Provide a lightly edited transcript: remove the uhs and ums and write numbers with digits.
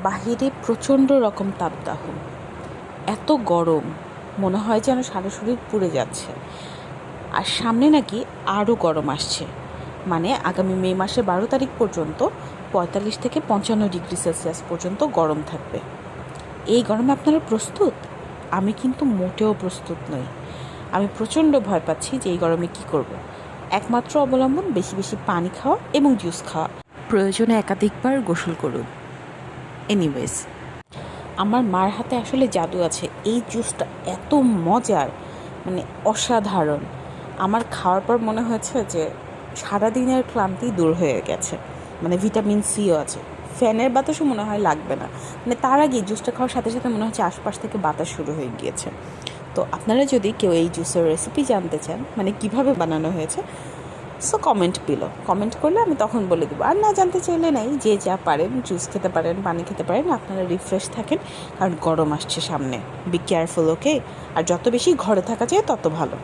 বাহিরে প্রচণ্ড রকম তাপদাহ, এত গরম মনে হয় যেন সারা শরীর পুড়ে যাচ্ছে। আর সামনে নাকি আরও গরম আসছে, মানে আগামী মে মাসের 12 তারিখ পর্যন্ত 45 থেকে 55 ডিগ্রি সেলসিয়াস পর্যন্ত গরম থাকবে। এই গরমে আপনারা প্রস্তুত? আমি কিন্তু মোটেও প্রস্তুত নই। আমি প্রচণ্ড ভয় পাচ্ছি যে এই গরমে কী করব। একমাত্র অবলম্বন বেশি বেশি পানি খাওয়া এবং জুস খাওয়া, প্রয়োজনে একাধিকবার গোসল করুন। এনিওয়েজ, আমার মার হাতে আসলে জাদু আছে। এই জুসটা এত মজার, মানে অসাধারণ। আমার খাওয়ার পর মনে হয়েছে যে সারাদিনের ক্লান্তি দূর হয়ে গেছে। মানে ভিটামিন সিও আছে, ফ্যানের বাতাসও মনে হয় লাগবে না। মানে তার আগে জুসটা খাওয়ার সাথে সাথে মনে হচ্ছে আশপাশ থেকে বাতাস শুরু হয়ে গিয়েছে। তো আপনারা যদি কেউ এই জুসের রেসিপি জানতে চান, মানে কিভাবে বানানো হয়েছে, সো কমেন্ট করলে আমি তখন বলে দেবো। আর না জানতে চাইলে নাই, যে যা পারেন জুস খেতে পারেন, পানি খেতে পারেন, আপনারা রিফ্রেশ থাকেন, কারণ গরম আসছে সামনে। বি কেয়ারফুল, ওকে? আর যত বেশি ঘরে থাকা যায় তত ভালো।